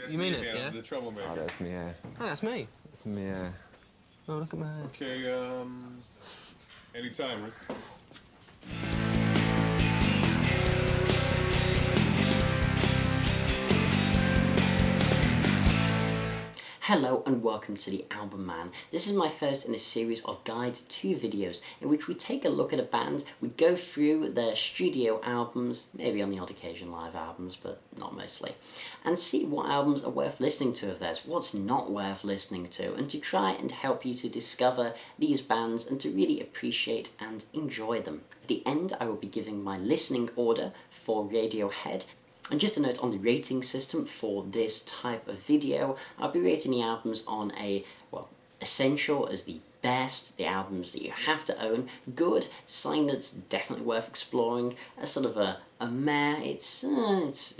You mean it, yeah? The troublemaker. Oh, that's me, yeah. Oh, that's me. That's me, yeah. Oh, look at my hair. Okay, anytime, Rick. Hello and welcome to TheAIbumMan. This is my first in a series of Guide to videos in which we take a look at a band, we go through their studio albums, maybe on the odd occasion live albums, but not mostly, and see what albums are worth listening to of theirs, what's not worth listening to, and to try and help you to discover these bands and to really appreciate and enjoy them. At the end, I will be giving my listening order for Radiohead. And just a note on the rating system for this type of video, I'll be rating the albums on a, well, essential as the best, the albums that you have to own, good, sign that's definitely worth exploring, a sort of a meh, it's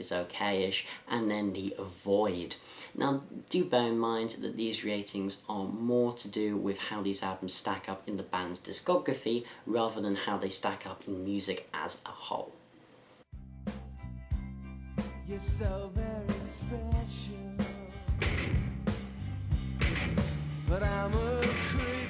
okay-ish, and then the avoid. Now, do bear in mind that these ratings are more to do with how these albums stack up in the band's discography, rather than how they stack up in music as a whole. You're so very special, but I'm a creep.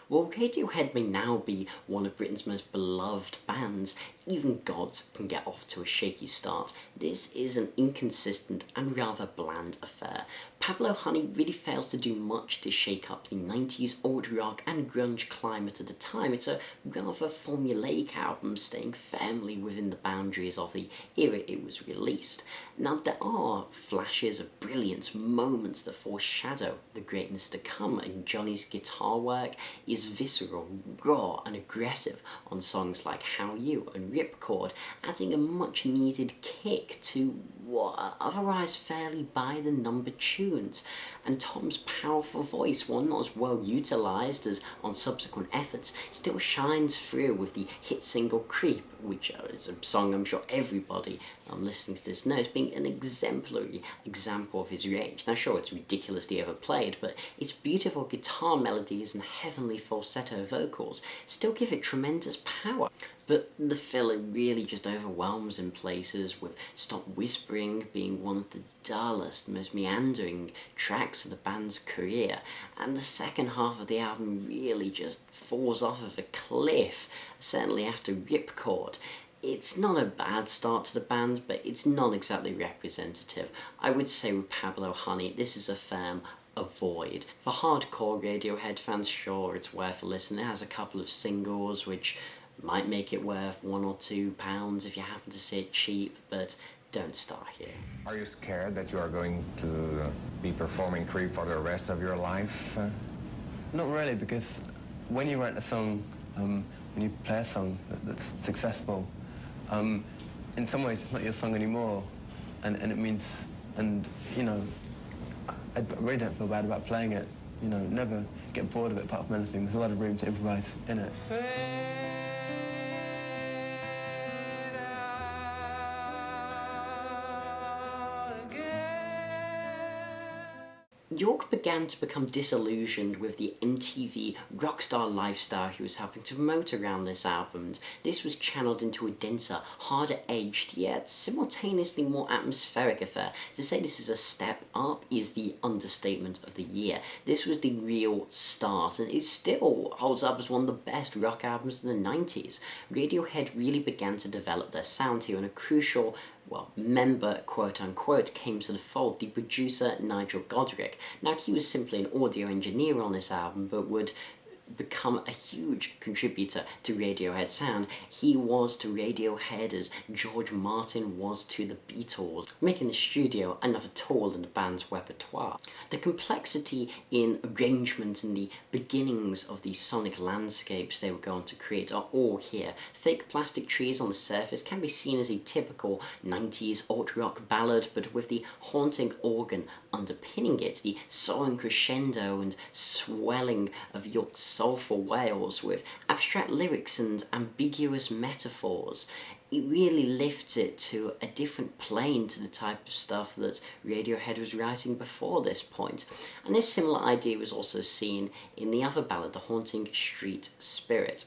While Radiohead may now be one of Britain's most beloved bands, even gods can get off to a shaky start. This is an inconsistent and rather bland affair. Pablo Honey really fails to do much to shake up the 90s old rock and grunge climate at the time. It's a rather formulaic album, staying firmly within the boundaries of the era it was released. Now, there are flashes of brilliance, moments that foreshadow the greatness to come, and Johnny's guitar work is visceral, raw and aggressive on songs like How You and Ripcord, adding a much needed kick to what are otherwise fairly by-the-number tunes. And Tom's powerful voice, one not as well utilised as on subsequent efforts, still shines through with the hit single Creep, which is a song I'm sure everybody listening to this knows, being an exemplary example of his range. Now sure, it's ridiculously overplayed, but its beautiful guitar melodies and heavenly falsetto vocals still give it tremendous power. But the filler really just overwhelms in places, with Stop Whispering being one of the dullest, most meandering tracks of the band's career, and the second half of the album really just falls off of a cliff, certainly after Ripcord. It's not a bad start to the band, but it's not exactly representative. I would say with Pablo Honey, this is a firm avoid. For hardcore Radiohead fans, sure, it's worth a listen. It has a couple of singles which might make it worth £1 or £2 if you happen to see it cheap, but don't start here. Are you scared that you are going to be performing Creep for the rest of your life? Not really, because when you write a song, when you play a song that's successful, in some ways it's not your song anymore, and it means, and you know, I really don't feel bad about playing it. You know, never get bored of it apart from anything. There's a lot of room to improvise in it. York began to become disillusioned with the MTV rockstar lifestyle he was helping to promote around this album, and this was channeled into a denser, harder-edged, yet simultaneously more atmospheric affair. To say this is a step up is the understatement of the year. This was the real start, and it still holds up as one of the best rock albums of the 90s. Radiohead really began to develop their sound here, and a crucial member, quote-unquote, came to the fold, the producer Nigel Godrich. Now, he was simply an audio engineer on this album, but would become a huge contributor to Radiohead's sound. He was to Radiohead as George Martin was to the Beatles, making the studio another tool in the band's repertoire. The complexity in arrangement and the beginnings of the sonic landscapes they were going to create are all here. Fake plastic trees on the surface can be seen as a typical 90s alt-rock ballad, but with the haunting organ underpinning it, the soaring crescendo and swelling of York's soulful wails with abstract lyrics and ambiguous metaphors. It really lifts it to a different plane to the type of stuff that Radiohead was writing before this point. And this similar idea was also seen in the other ballad, The Haunting Street Spirit.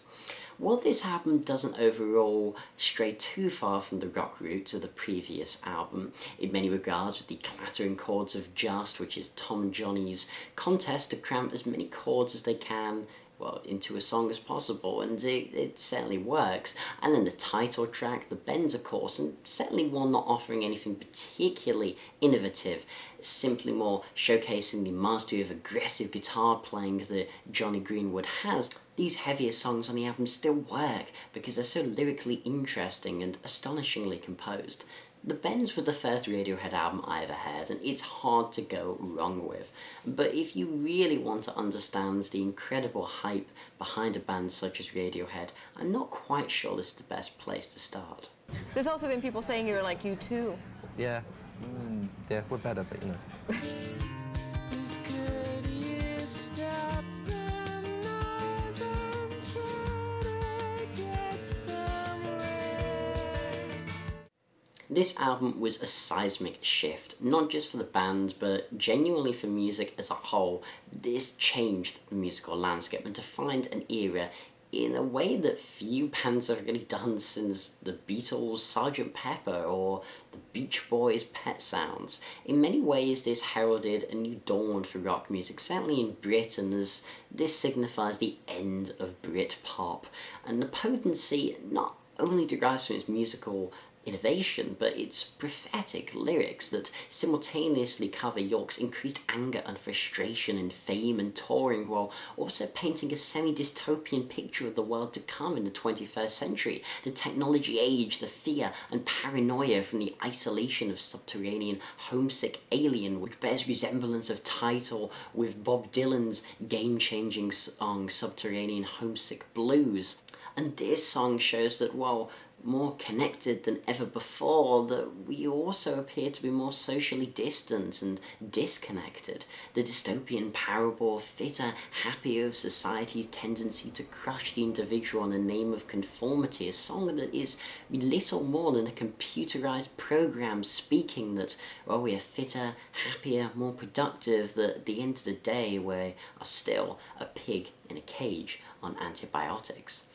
While this album doesn't overall stray too far from the rock roots of the previous album, in many regards with the clattering chords of Just, which is Tom and Johnny's contest to cram as many chords as they can, well, into a song as possible, and it certainly works. And then the title track, the bends, of course, and certainly one not offering anything particularly innovative, simply more showcasing the mastery of aggressive guitar playing that Johnny Greenwood has. These heavier songs on the album still work because they're so lyrically interesting and astonishingly composed. The Bends was the first Radiohead album I ever heard, and it's hard to go wrong with. But if you really want to understand the incredible hype behind a band such as Radiohead, I'm not quite sure this is the best place to start. There's also been people saying you're like U2. Yeah. Yeah, we're better, but you know. This album was a seismic shift, not just for the band, but genuinely for music as a whole. This changed the musical landscape and defined an era in a way that few bands have really done since the Beatles' Sgt. Pepper or the Beach Boys' Pet Sounds. In many ways, this heralded a new dawn for rock music, certainly in Britain, as this signifies the end of Britpop. And the potency not only derives from its musical innovation, but its prophetic lyrics that simultaneously cover York's increased anger and frustration in fame and touring, while also painting a semi-dystopian picture of the world to come in the 21st century, the technology age, the fear and paranoia from the isolation of subterranean homesick alien, which bears resemblance of title with Bob Dylan's game-changing song Subterranean Homesick Blues. And this song shows that, while more connected than ever before, that we also appear to be more socially distant and disconnected. The dystopian parable, fitter, happier of society's tendency to crush the individual in the name of conformity, a song that is little more than a computerized program speaking that, well, we are fitter, happier, more productive, that at the end of the day we are still a pig in a cage on antibiotics.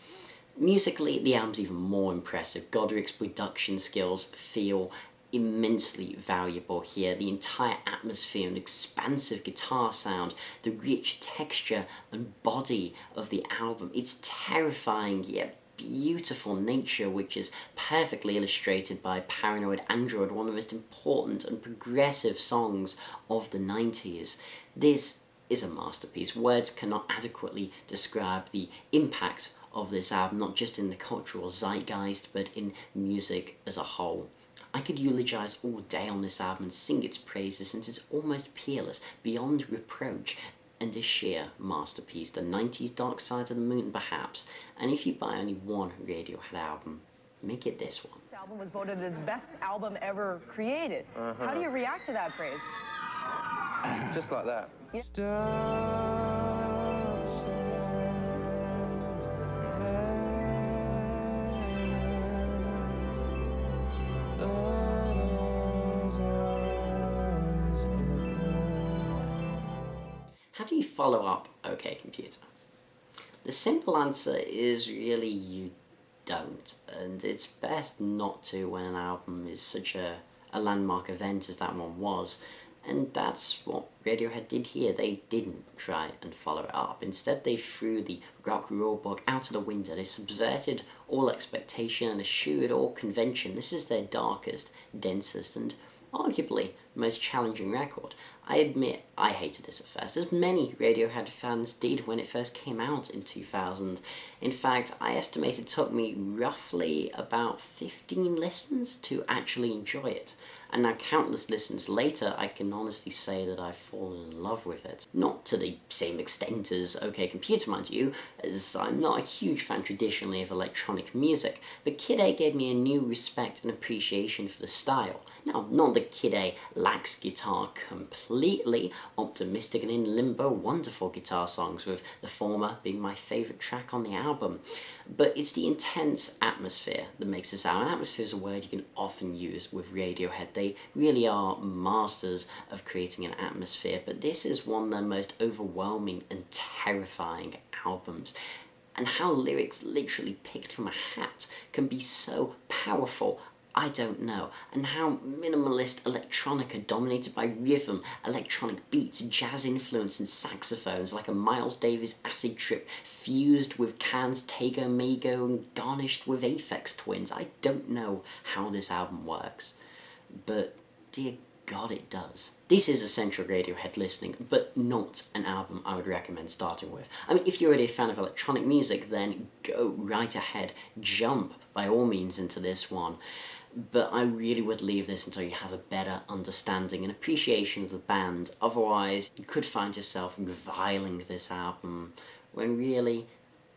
Musically, the album's even more impressive. Godric's production skills feel immensely valuable here. The entire atmosphere and expansive guitar sound, the rich texture and body of the album, its terrifying yet beautiful nature, which is perfectly illustrated by Paranoid Android, one of the most important and progressive songs of the 90s. This is a masterpiece. Words cannot adequately describe the impact of this album, not just in the cultural zeitgeist, but in music as a whole. I could eulogize all day on this album and sing its praises, since it's almost peerless, beyond reproach, and a sheer masterpiece. The 90s Dark Side of the Moon, perhaps. And if you buy only one Radiohead album, make it this one. This album was voted the best album ever created. How do you react to that praise? Just like that. How do you follow up OK Computer? The simple answer is really you don't, and it's best not to when an album is such a landmark event as that one was. And that's what Radiohead did here. They didn't try and follow it up. Instead, they threw the rock rulebook out of the window. They subverted all expectation and eschewed all convention. This is their darkest, densest, and arguably most challenging record. I admit I hated this at first, as many Radiohead fans did when it first came out in 2000. In fact, I estimate it took me roughly about 15 listens to actually enjoy it. And now countless listens later, I can honestly say that I've fallen in love with it. Not to the same extent as OK Computer, mind you, as I'm not a huge fan traditionally of electronic music, but Kid A gave me a new respect and appreciation for the style. Now, not that Kid A lacks guitar completely, optimistic and in limbo, wonderful guitar songs, with the former being my favourite track on the album, but it's the intense atmosphere that makes this album. Atmosphere is a word you can often use with Radiohead. They really are masters of creating an atmosphere, but this is one of their most overwhelming and terrifying albums. and how lyrics literally picked from a hat can be so powerful, I don't know, and how minimalist electronica dominated by rhythm, electronic beats, jazz influence and saxophones like a Miles Davis acid trip fused with Can's Tego Mego and garnished with Aphex Twins. I don't know how this album works, but dear God it does. This is essential Radiohead listening, but not an album I would recommend starting with. I mean, if you're already a fan of electronic music, then go right ahead, jump by all means into this one. But I really would leave this until you have a better understanding and appreciation of the band. Otherwise, you could find yourself reviling this album, when really,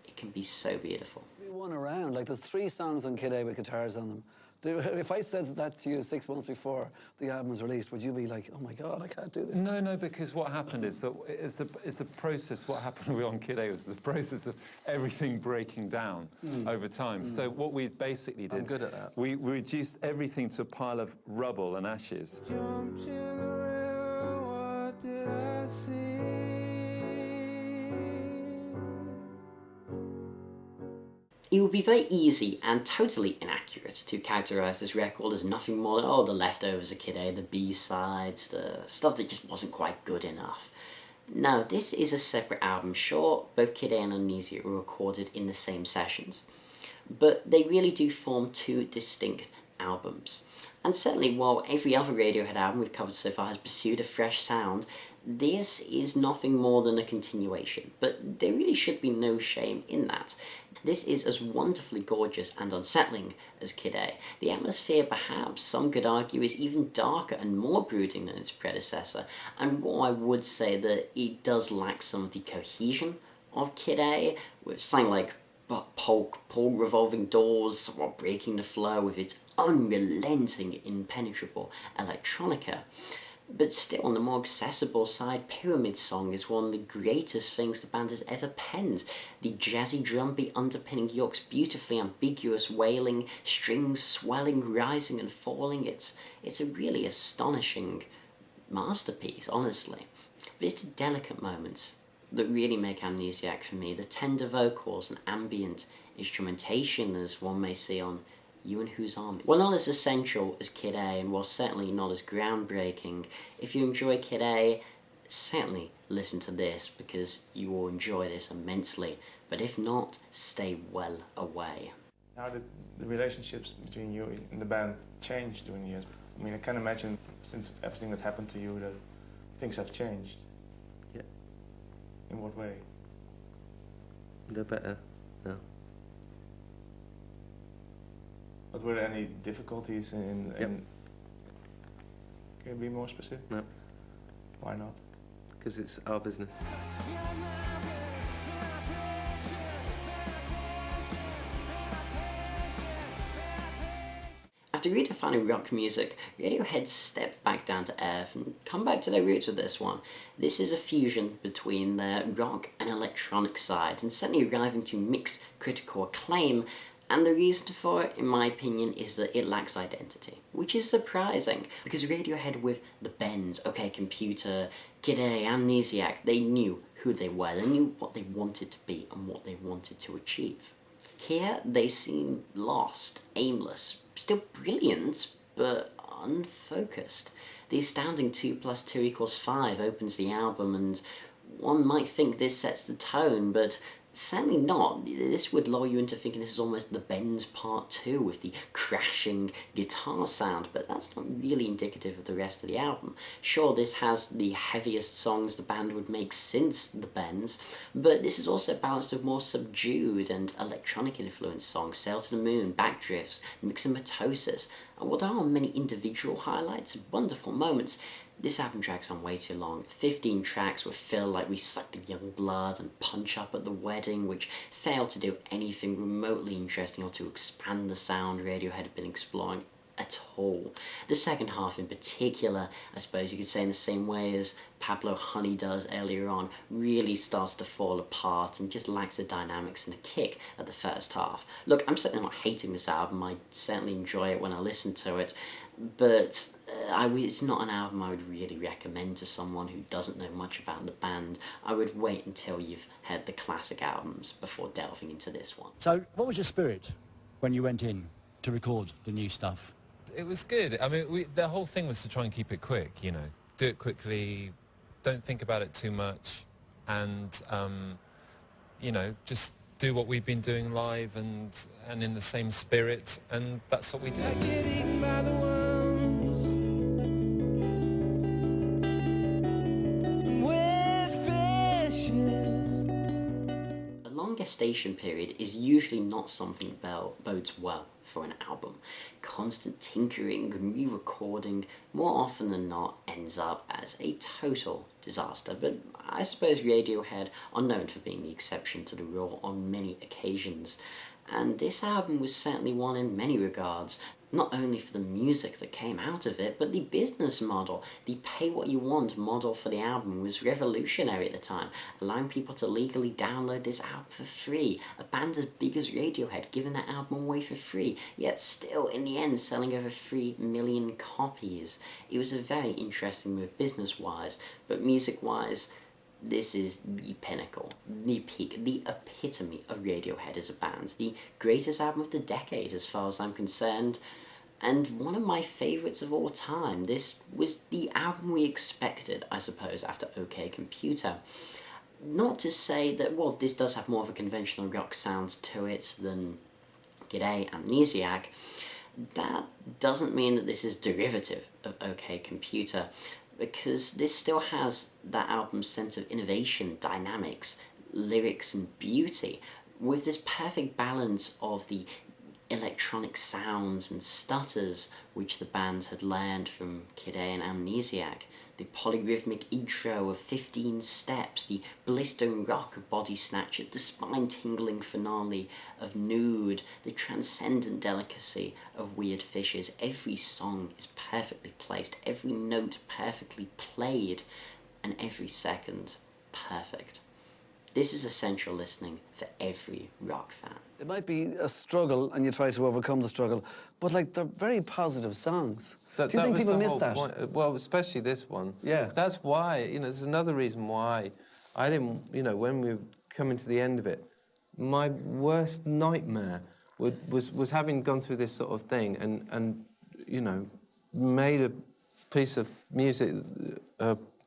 it can be so beautiful. One around, like there's 3 songs on Kid A with guitars on them. If I said that to you 6 months before the album was released, would you be like, oh my God, I can't do this? No, because what happened is that it's a process. What happened on Kid A was the process of everything breaking down over time. So what we basically did... I'm good at that. We reduced everything to a pile of rubble and ashes. Jumped in the river, what did I see? It would be very easy and totally inaccurate to characterise this record as nothing more than, oh, the leftovers of Kid A, the B-sides, the stuff that just wasn't quite good enough. No, this is a separate album. Sure, both Kid A and Amnesiac were recorded in the same sessions, but they really do form 2 distinct albums. And certainly, while every other Radiohead album we've covered so far has pursued a fresh sound, this is nothing more than a continuation, but there really should be no shame in that. This is as wonderfully gorgeous and unsettling as Kid A. The atmosphere, perhaps, some could argue, is even darker and more brooding than its predecessor, and while I would say that it does lack some of the cohesion of Kid A, with something like Polk revolving doors while breaking the flow with its unrelenting, impenetrable electronica. But still, on the more accessible side, Pyramid Song is one of the greatest things the band has ever penned. The jazzy drum beat underpinning York's beautifully ambiguous wailing, strings swelling, rising and falling. It's a really astonishing masterpiece, honestly. But it's the delicate moments that really make Amnesiac for me. The tender vocals and ambient instrumentation, as one may see on You and Whose Army. While not as essential as Kid A, and while certainly not as groundbreaking, if you enjoy Kid A, certainly listen to this, because you will enjoy this immensely. But if not, stay well away. How did the relationships between you and the band change during the years? I mean, I can imagine, since everything that happened to you, that things have changed. Yeah. In what way? They're better now. But were there any difficulties in... Yep. Can you be more specific? No. Why not? Because it's our business. After redefining rock music, Radiohead stepped back down to earth and come back to their roots with this one. This is a fusion between their rock and electronic sides, and certainly arriving to mixed critical acclaim, and the reason for it, in my opinion, is that it lacks identity, which is surprising, because Radiohead with the Bends, OK Computer, Kid A, Amnesiac, they knew who they were, they knew what they wanted to be and what they wanted to achieve. Here, they seem lost, aimless, still brilliant, but unfocused. The astounding 2 + 2 = 5 opens the album, and one might think this sets the tone, but certainly not. This would lull you into thinking this is almost the Bends Part 2 with the crashing guitar sound, but that's not really indicative of the rest of the album. Sure, this has the heaviest songs the band would make since the Bends, but this is also balanced with more subdued and electronic influenced songs, Sail to the Moon, Backdrifts, Mixomatosis, and while there are many individual highlights and wonderful moments, this album drags on way too long. 15 tracks with fill like We Suck the Young Blood and Punch Up at the Wedding, which fail to do anything remotely interesting or to expand the sound Radiohead had been exploring at all. The second half in particular, I suppose you could say in the same way as Pablo Honey does earlier on, really starts to fall apart and just lacks the dynamics and the kick at the first half. Look, I'm certainly not hating this album, I certainly enjoy it when I listen to it, but it's not an album I would really recommend to someone who doesn't know much about the band. I would wait until you've heard the classic albums before delving into this one. So, what was your spirit when you went in to record the new stuff? It was good. I mean, the whole thing was to try and keep it quick, you know. Do it quickly, don't think about it too much, and, you know, just do what we've been doing live and in the same spirit, and that's what we did. A long gestation period is usually not something that bodes well for an album. Constant tinkering and re-recording more often than not ends up as a total disaster, but I suppose Radiohead are known for being the exception to the rule on many occasions, and this album was certainly one in many regards, not only for the music that came out of it, but the business model. The pay-what-you-want model for the album was revolutionary at the time, allowing people to legally download this album for free. A band as big as Radiohead giving that album away for free, yet still, in the end, selling over 3 million copies. It was a very interesting move business-wise, but music-wise, this is the pinnacle, the peak, the epitome of Radiohead as a band. The greatest album of the decade, as far as I'm concerned, and one of my favourites of all time. This was the album we expected, I suppose, after OK Computer. Not to say that, well, this does have more of a conventional rock sound to it than G'day, Amnesiac. That doesn't mean that this is derivative of OK Computer, because this still has that album's sense of innovation, dynamics, lyrics and beauty, with this perfect balance of the electronic sounds and stutters which the band had learned from Kid A and Amnesiac, the polyrhythmic intro of 15 steps, the blistering rock of Body Snatcher, the spine-tingling finale of Nude, the transcendent delicacy of Weird Fishes. Every song is perfectly placed, every note perfectly played, and every second perfect. This is essential listening for every rock fan. It might be a struggle and you try to overcome the struggle, but like they're very positive songs. Do you think people miss that? Point. Well, especially this one. Yeah. That's why, you know, there's another reason why I didn't, you know, when we were coming to the end of it, my worst nightmare was having gone through this sort of thing and you know, made a piece of music,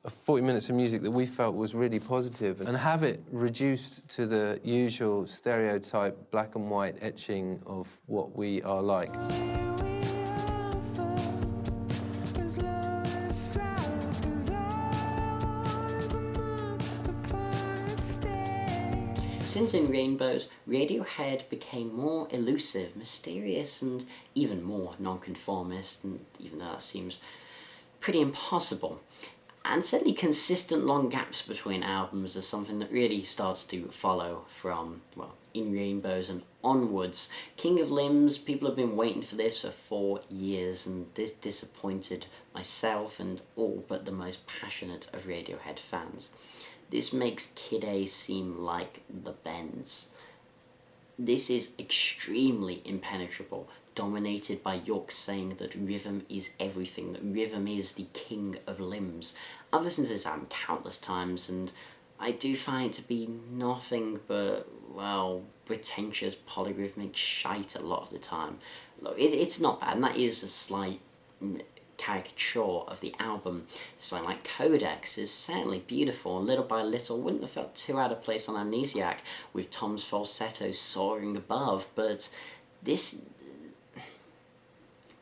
40 minutes of music that we felt was really positive, and have it reduced to the usual stereotype black and white etching of what we are like. Since In Rainbows, Radiohead became more elusive, mysterious, and even more nonconformist, and even though that seems pretty impossible. And certainly consistent long gaps between albums are something that really starts to follow from, well, In Rainbows and onwards. King of Limbs, people have been waiting for this for 4 years, and this disappointed myself and all but the most passionate of Radiohead fans. This makes Kid A seem like the Bends. This is extremely impenetrable, dominated by York saying that rhythm is everything, that rhythm is the king of limbs. I've listened to this album countless times, and I do find it to be nothing but, well, pretentious polyrhythmic shite a lot of the time. Look, it's not bad, and that is a slight caricature of the album. Something like Codex is certainly beautiful, and little by little wouldn't have felt too out of place on Amnesiac, with Tom's falsetto soaring above, but this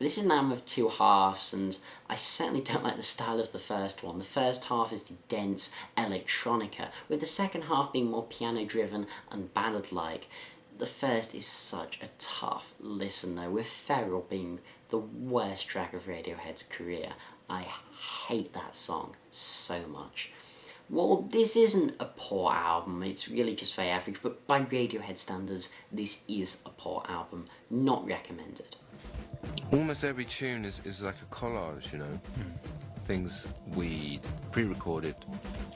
is an album of two halves, and I certainly don't like the style of the first one. The first half is the dense electronica, with the second half being more piano-driven and ballad-like. The first is such a tough listen, though, with Feral being the worst track of Radiohead's career. I hate that song so much. Well, this isn't a poor album, it's really just very average, but by Radiohead standards, this is a poor album. Not recommended. Almost every tune is like a collage, you know. Things we pre-recorded,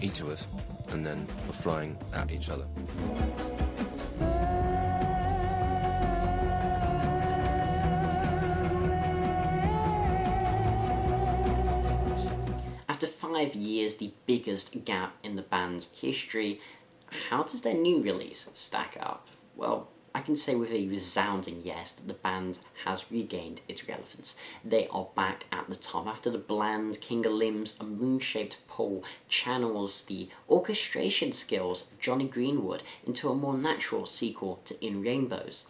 each of us, and then were flying at each other. appears the biggest gap in the band's history, how does their new release stack up? Well, I can say with a resounding yes that the band has regained its relevance. They are back at the top after the bland King of Limbs, A Moon-Shaped Pole channels the orchestration skills of Johnny Greenwood into a more natural sequel to In Rainbows.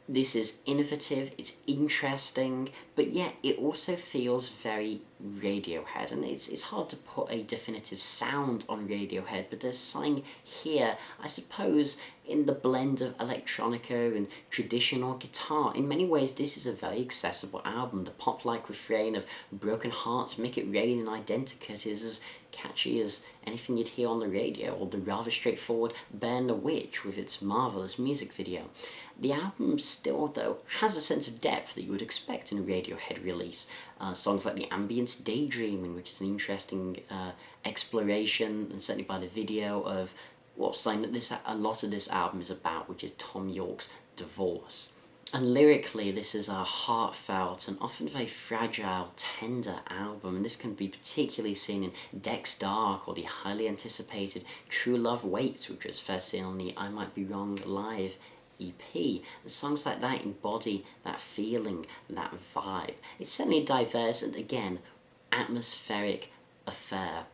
This is innovative, it's interesting, but yet it also feels very Radiohead, and it's hard to put a definitive sound on Radiohead, but there's something here, I suppose, in the blend of electronica and traditional guitar. In many ways, this is a very accessible album. The pop-like refrain of Broken Hearts, Make It Rain and Identikit is as catchy as anything you'd hear on the radio, or the rather straightforward Burn the Witch with its marvellous music video. The album still, though, has a sense of depth that you would expect in a Radiohead release. Songs like The Ambience Daydreaming, which is an interesting exploration, and certainly by the video, of what's something that a lot of this album is about, which is Tom York's divorce. And lyrically, this is a heartfelt and often very fragile, tender album, and this can be particularly seen in Deck's Dark, or the highly anticipated True Love Waits, which was first seen on the I Might Be Wrong live EP. And songs like that embody that feeling, that vibe. It's certainly a diverse and, again, atmospheric affair.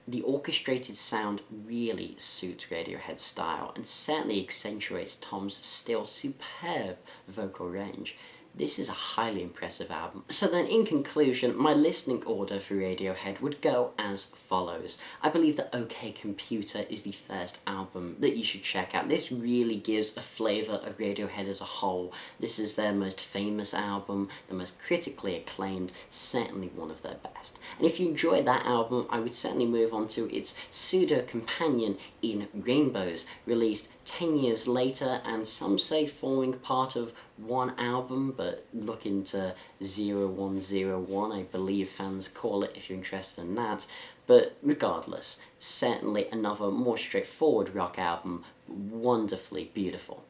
The orchestrated sound really suits Radiohead's style and certainly accentuates Tom's still superb vocal range. This is a highly impressive album. So then, in conclusion, my listening order for Radiohead would go as follows. I believe that OK Computer is the first album that you should check out. This really gives a flavour of Radiohead as a whole. This is their most famous album, the most critically acclaimed, certainly one of their best. And if you enjoyed that album, I would certainly move on to its pseudo-companion In Rainbows, released 10 years later, and some say forming part of one album, but look into 0101, I believe fans call it, if you're interested in that. But regardless, certainly another more straightforward rock album, wonderfully beautiful.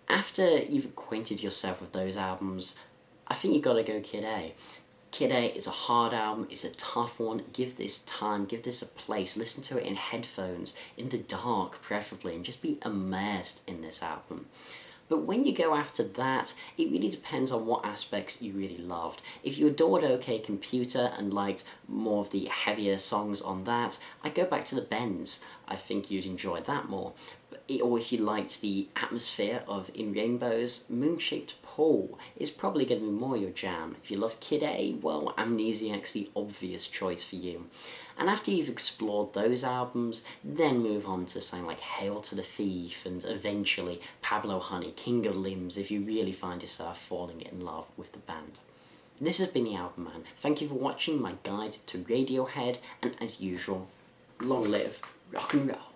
After you've acquainted yourself with those albums, I think you've got to go Kid A. Kid A is a hard album, it's a tough one. Give this time, give this a place, listen to it in headphones, in the dark preferably, and just be immersed in this album. But when you go after that, it really depends on what aspects you really loved. If you adored OK Computer and liked more of the heavier songs on that, I'd go back to the Bends. I think you'd enjoy that more. Or if you liked the atmosphere of In Rainbows, Moon-Shaped Pole is probably going to be more your jam. If you loved Kid A, well, Amnesiac's the obvious choice for you. And after you've explored those albums, then move on to something like Hail to the Thief, and eventually Pablo Honey, King of Limbs, if you really find yourself falling in love with the band. This has been TheAIbumMan. Thank you for watching my guide to Radiohead, and as usual, long live rock and roll.